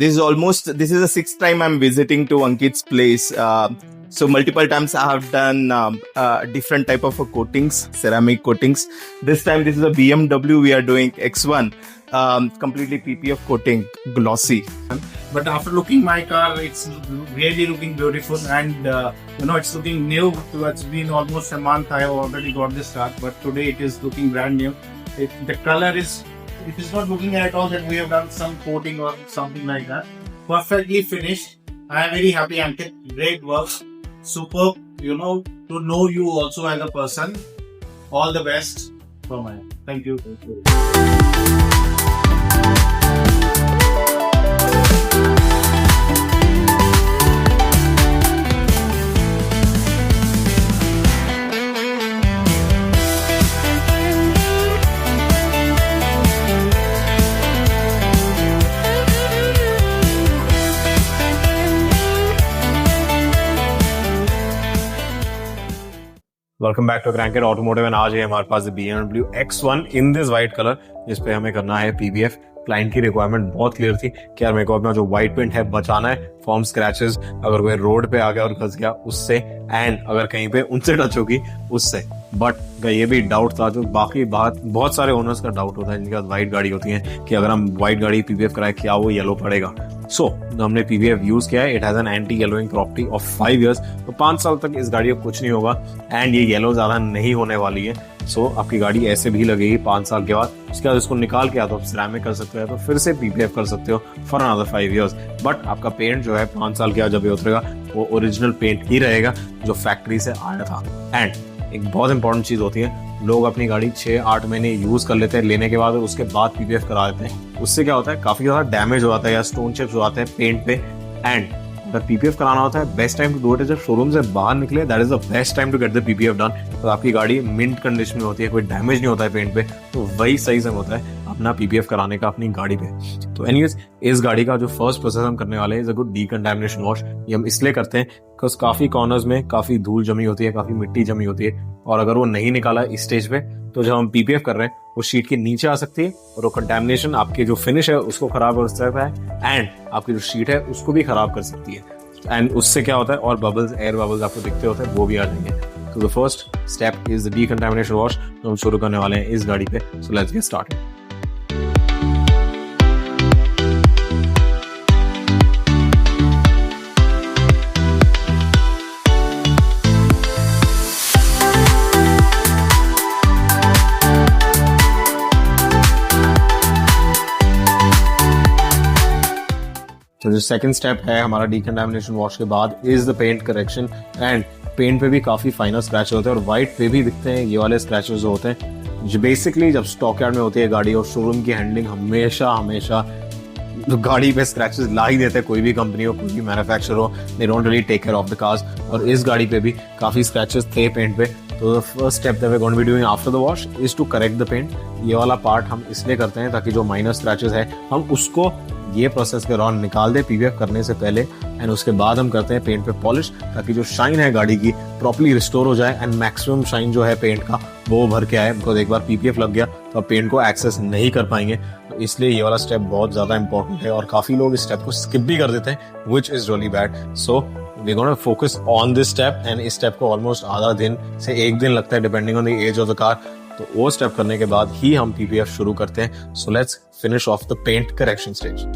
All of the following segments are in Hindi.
This is the sixth time I'm visiting to Ankit's place. So multiple times I have done different type of coatings, ceramic coatings. This time this is a BMW. We are doing X1, completely PPF coating, glossy. But after looking my car, it's really looking beautiful, and it's looking new. It's been almost a month. I have already got this car, but today it is looking brand new. The color is. It is not looking at all that we have done some coating or something like that. Perfectly finished. I am very happy, Ankit. Great work. Superb. To know you also as a person. All the best for my. Thank you. Welcome back to Cranked automotive and आज है हमारे पास BMW X1 in this white colour, जिस पे हमें करना है PPF। क्लाइंट की रिक्वायरमेंट बहुत क्लियर थी कि यार मेरे को अपना जो व्हाइट पेंट है बचाना है फॉर्म स्क्रैचेस, अगर कोई रोड पे आ गया और फंस गया उससे, एंड अगर कहीं पे उनसे टच होगी उससे। बट ये भी डाउट था, जो बाकी बहुत सारे ओनर्स का डाउट होता है जिनके पास व्हाइट गाड़ी होती है कि अगर हम व्हाइट गाड़ी PPF कराए क्या वो येलो पड़ेगा। सो हमने PPF यूज किया है। It has an anti yellowing property of 5 years, तो 5 साल तक इस गाड़ी को कुछ नहीं होगा एंड ये येलो ज्यादा नहीं होने वाली है। सो आपकी गाड़ी ऐसे भी लगेगी 5 साल के बाद। उसके बाद इसको निकाल के या तो आप सिरेमिक कर सकते हो तो फिर से PPF कर सकते हो फॉर अनदर 5 years। बट आपका पेंट जो है 5 साल के बाद जब ये उतरेगा वो ओरिजिनल पेंट ही रहेगा जो फैक्ट्री से आया था। एंड एक बहुत इंपॉर्टेंट चीज होती है, लोग अपनी गाड़ी 6-8 महीने यूज कर लेते हैं लेने के बाद, और उसके बाद PPF करा देते हैं। उससे क्या होता है, काफी ज्यादा डैमेज हो जाता है या स्टोन चिप्स हो जाते हैं पेंट पे। एंड अगर PPF कराना होता है, best time to do it है जब शोरूम से बाहर निकले। That is the best time to get the PPF done. तो आपकी गाड़ी मिंट कंडीशन में होती है, कोई डैमेज नहीं होता है पेंट पे, तो वही सही समय होता है अपना PPF कराने का अपनी गाड़ी पे। तो एनीवेज, इस गाड़ी का जो फर्स्ट प्रोसेस हम करने वाले हैं is a good decontamination wash. ये हम इसलिए करते हैं बिकॉज काफी कॉर्नर्स में काफी धूल जमी होती है, काफी मिट्टी जमी होती है, और अगर वो नहीं निकाला इस स्टेज पे तो जब हम PPF कर रहे हैं वो शीट के नीचे आ सकती है और वो कंटामिनेशन आपके जो फिनिश है उसको खराब कर सकता है एंड आपकी जो शीट है उसको भी खराब कर सकती है। एंड उससे क्या होता है, और बबल्स, एयर बबल्स आपको दिखते होते हैं वो भी आ जाएंगे। तो the first step is the decontamination wash, जो हम शुरू करने वाले हैं इस गाड़ी पे। So let's get started. तो जो सेकंड स्टेप है हमारा डीकंटामिनेशन वॉश के बाद is the paint correction. And paint पे भी काफी फाइनर स्क्रैच होते हैं और व्हाइट पे भी दिखते हैं ये वाले स्क्रैचेस होते हैं, जो बेसिकली जब स्टॉक यार्ड में होती है गाड़ी और शोरूम की हैंडलिंग हमेशा तो गाड़ी पे स्क्रैचेस ला ही देते हैं। कोई भी कंपनी हो, कोई भी मैन्युफैक्चरर हो, they don't really take care of the cars. और इस गाड़ी पे भी काफी स्क्रैचेस थे पेंट पे। तो the first step that we are going to be doing after the wash is to correct the paint. ये वाला पार्ट हम इसलिए करते हैं ताकि जो माइनर स्क्रैचेस है हम उसको ये प्रोसेस के दौरान निकाल दे PPF करने से पहले, एंड उसके बाद हम करते हैं पेंट पे पॉलिश ताकि जो शाइन है गाड़ी की प्रॉपर्ली रिस्टोर हो जाए एंड मैक्सिमम शाइन जो है पेंट का वो भर के आए। बिकॉज एक बार PPF लग गया तो आप पेंट को एक्सेस नहीं कर पाएंगे। तो इसलिए ये वाला स्टेप बहुत ज्यादा इंपॉर्टेंट है और काफी लोग इस स्टेप को स्किप भी कर देते हैं, which is really bad. So we gonna focus on this step, and इस स्टेप को ऑलमोस्ट आधा दिन से 1 दिन लगता है depending on the age of the car. तो वो स्टेप करने के बाद ही हम PPF शुरू करते हैं। So let's finish off the paint correction stage.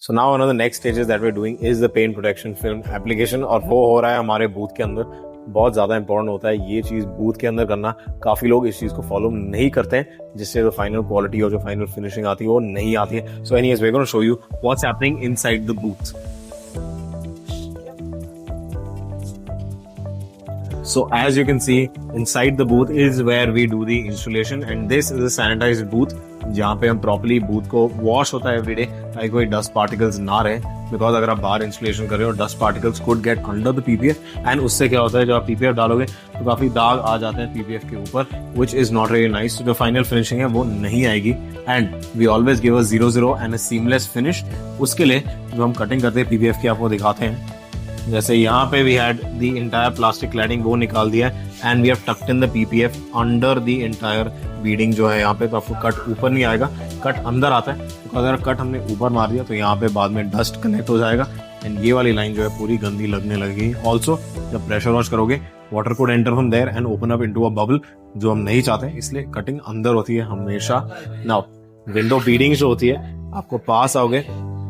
So now one of the next stages that we're doing is the paint protection film application, और वो हो रहा है हमारे बूथ के अंदर। बहुत ज्यादा इंपॉर्टेंट होता है ये चीज बूथ के अंदर करना। काफी लोग इस चीज को फॉलो नहीं करते हैं, जिससे जो फाइनल क्वालिटी और जो फाइनल फिनिशिंग आती है वो नहीं आती है। So anyways, we are gonna show you what's happening inside the booth. So as you can see, inside the booth is where we do the installation, and this is a sanitized booth जहाँ पे हम प्रॉपर्ली बूथ को वॉश होता है एवरीडे ताकि कोई डस्ट पार्टिकल्स ना रहे। बिकॉज अगर आप बाहर इंस्टॉलेशन कर रहे हो dust particles could get under the PPF, and उससे क्या होता है जब आप PPF डालोगे तो काफी दाग आ जाते हैं PPF के ऊपर, which is not really nice. तो जो फाइनल फिनिशिंग है वो नहीं आएगी, and we always give a 0-0 and a seamless finish. उसके लिए जो हम कटिंग करते हैं PPF की आपको दिखाते हैं। जैसे यहाँ पे we had the entire plastic cladding, वो निकाल दिया है and we have tucked in the PPF under the entire beading जो है यहाँ पे, तो आपको कट ऊपर नहीं आएगा, कट अंदर आता है। तो अगर कट हमने ऊपर मार दिया तो यहाँ पे बाद में डस्ट कलेक्ट हो जाएगा एंड ये वाली लाइन जो है पूरी गंदी लगने लगेगी। ऑल्सो जब प्रेशर वॉश करोगे water could enter from there and open up into a bubble, जो हम नहीं चाहते, इसलिए कटिंग अंदर होती है हमेशा। नाउ विंडो बीडिंग जो होती है, आपको पास आओगे,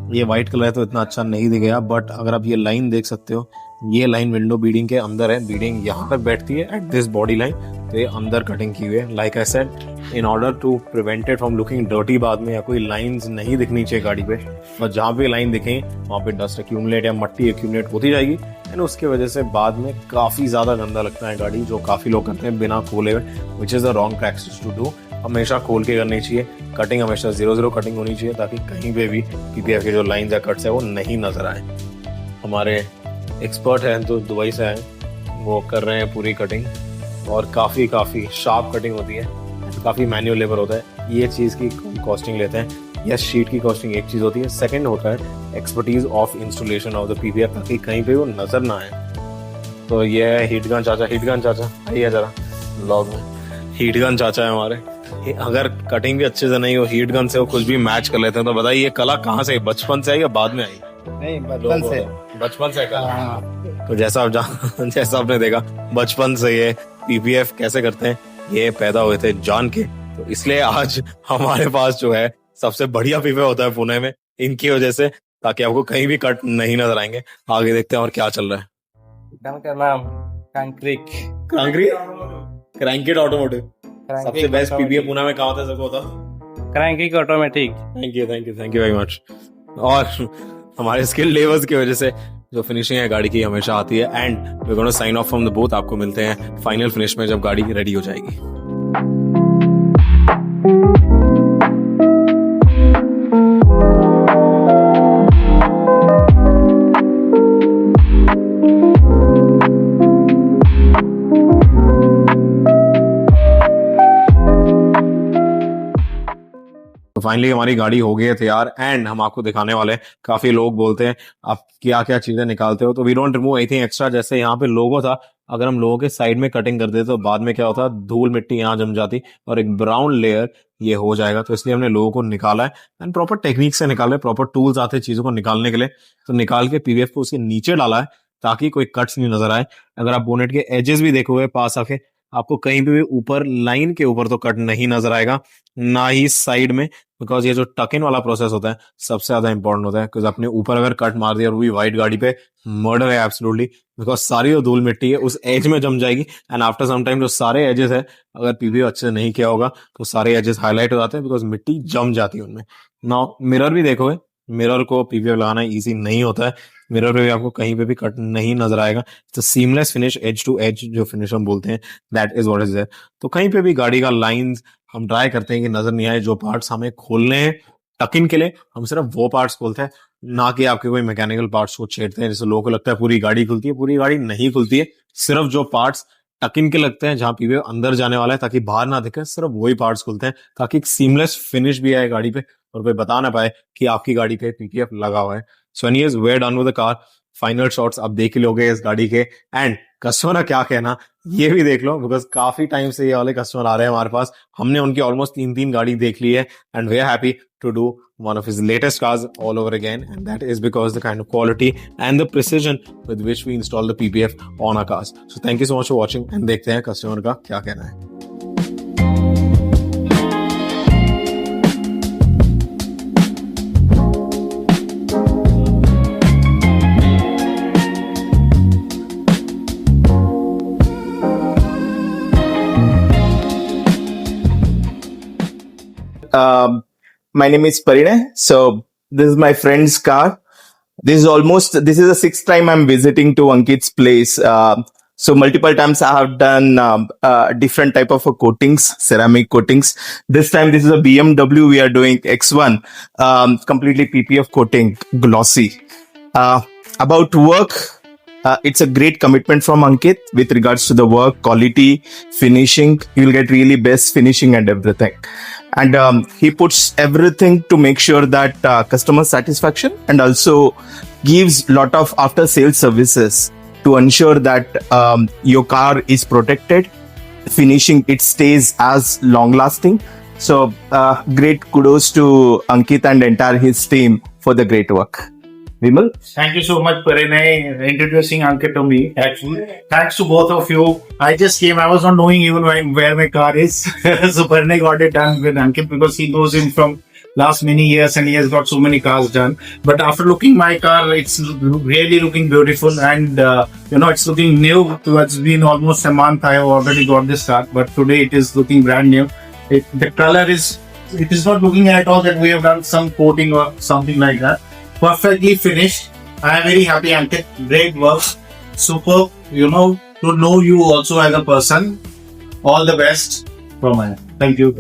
ये व्हाइट कलर है तो इतना अच्छा नहीं दिखेगा, बट अगर आप ये लाइन देख सकते हो, ये लाइन विंडो बीडिंग के अंदर है, बीडिंग यहाँ तक बैठती है एट दिस बॉडी लाइन, तो ये अंदर कटिंग की हुई है। Like I said, in order to prevent it from looking dirty बाद में, या कोई लाइंस नहीं दिखनी चाहिए गाड़ी पे, और जहाँ पे लाइन दिखें वहाँ पे डस्ट एक्यूमुलेट या मट्टी एक्यूमुलेट होती जाएगी एंड उसके वजह से बाद में काफी ज्यादा गंदा लगता है गाड़ी, जो काफी लोग करते हैं बिना खोले हुए, which is a wrong practice to do. हमेशा खोल के करनी चाहिए, कटिंग हमेशा 0-0 कटिंग होनी चाहिए, ताकि कहीं पे भी पीपीएफ के जो लाइंस या कट्स है वो नहीं नजर आए। हमारे एक्सपर्ट हैं तो दुबई से आए, वो कर रहे हैं पूरी कटिंग, और काफ़ी शार्प कटिंग होती है, काफ़ी मैनुअल लेबर होता है। ये चीज़ की कॉस्टिंग लेते हैं, यस शीट की कॉस्टिंग एक चीज़ होती है, सेकंड होता है expertise of installation of the PPF, ताकि कहीं पे वो नज़र ना आए। तो ये है हीटगन चाचा आइए जरा ब्लॉग में। हीटगन चाचा है हमारे, अगर कटिंग भी अच्छे से नहीं हो, हीट गन से वो कुछ भी मैच कर लेते हैं। तो बताइए ये कला कहाँ से, बचपन से आई या बाद में आई? नहीं, बचपन से कला। तो जैसा आपने देखा, बचपन से ये पीपीएफ कैसे करते हैं ये पैदा हुए थे जान के, तो इसलिए आज हमारे पास जो है सबसे बढ़िया पीपीएफ होता है पुणे में, इनकी वजह से, ताकि आपको कहीं भी कट नहीं नजर आएंगे। आगे देखते हैं और क्या चल रहा है। क्रैंकिट ऑटोमोटिव सबसे बेस्ट पीपीएफ पुणे में कहाँ होता है, सबको होता? Cranked automatic. Thank you very much. और हमारे स्किल लेवर्स की वजह से जो फिनिशिंग है गाड़ी की हमेशा आती है, and we gonna sign off from the booth. आपको मिलते हैं फाइनल फिनिश में जब गाड़ी रेडी हो जाएगी। तो फाइनली हमारी गाड़ी हो गई है तैयार एंड हम आपको दिखाने वाले हैं। काफी लोग बोलते हैं आप क्या क्या चीजें निकालते हो, तो we don't remove anything extra. जैसे यहाँ पे लोगो था, अगर हम लोगों के साइड में कटिंग कर देते तो बाद में क्या होता, धूल मिट्टी यहाँ जम जाती और एक ब्राउन लेयर ये हो जाएगा। तो इसलिए हमने लोगों को निकाला है एंड प्रॉपर टेक्निक से निकाला है, प्रॉपर टूल्स आते हैं चीजों को निकालने के लिए। तो निकाल के पीवीएफ को उसके नीचे डाला है ताकि कोई कट्स नहीं नजर आए। अगर आप बोनेट के एजेस भी देखोगे पास आके, आपको कहीं पे भी ऊपर लाइन के ऊपर तो कट नहीं नजर आएगा, ना ही साइड में, बिकॉज ये जो टक इन वाला प्रोसेस होता है सबसे ज्यादा इंपॉर्टेंट होता है। बिकॉज अपने ऊपर अगर कट मार दिया और वही व्हाइट गाड़ी पे, मर्डर है एब्सोल्युटली, बिकॉज सारी जो धूल मिट्टी है उस एज में जम जाएगी एंड आफ्टर सम टाइम जो सारे एजेस है, अगर पीवीएफ अच्छे से नहीं किया होगा तो सारे एजेस हाईलाइट हो जाते हैं बिकॉज मिट्टी जम जाती है उनमें। नाउ मिरर भी देखोगे, मिरर को पीवीएफ लगाना इजी नहीं होता है, मिरर पे भी आपको कहीं पे भी कट नहीं नजर आएगा। तो seamless finish, edge to edge जो फिनिश हम बोलते हैं, that is what is there. तो कहीं पे भी गाड़ी का लाइंस हम ट्राई करते हैं कि नजर नहीं आए। जो पार्ट्स हमें खोलने हैं टक इन के लिए, हम सिर्फ वो पार्ट्स खोलते हैं, ना कि आपके कोई मैकेनिकल पार्ट्स को छेड़ते हैं। जैसे लोगों को लगता है पूरी गाड़ी खुलती है, पूरी गाड़ी नहीं खुलती है। सिर्फ जो पार्ट्स टक इन के लगते हैं, जहां पीवीएफ अंदर जाने वाला है ताकि बाहर ना दिखे, सिर्फ वही पार्ट्स खुलते हैं, ताकि एक सीमलेस फिनिश भी आए गाड़ी पे और कोई बता ना पाए कि आपकी गाड़ी पे पीपीएफ लगा हुआ है। So anyways, we are done with the car. Final shots आप देख ही लोगे इस गाड़ी के, एंड कस्टमर का क्या कहना ये भी देख लो, बिकॉज काफी टाइम से ये वाले कस्टमर आ रहे हैं हमारे पास। हमने उनकी ऑलमोस्ट 3 गाड़ी देख ली है and we are happy to do one of his latest cars all over again, and that is because the kind of quality and the precision with which we install the PPF on our cars. So thank you so much for watching, and देखते हैं कस्टमर का क्या कहना है। My name is Parinay. So this is my friend's car. This is the 6th time I'm visiting to Ankit's place. So multiple times I have done different type of coatings, ceramic coatings. This time this is a BMW. We are doing X1, completely PPF coating, glossy. About work, it's a great commitment from Ankit with regards to the work, quality, finishing. You will get really best finishing and everything. And he puts everything to make sure that customer satisfaction and also gives lot of after sales services to ensure that your car is protected, finishing it stays as long lasting. So great kudos to Ankit and entire his team for the great work. Vimal? Thank you so much, Parinay, introducing Ankit to me. Actually, thanks to both of you. I just came. I was not knowing even where my car is. So Parinay got it done with Ankit because he knows him from last many years and he has got so many cars done. But after looking my car, it's really looking beautiful and it's looking new. It's been almost a month. I have already got this car, but today it is looking brand new. The color is. It is not looking at all that we have done some coating or something like that. Perfectly finished. I am very happy, Ankit. Great work. Superb. To know you also as a person. All the best from me. Thank you.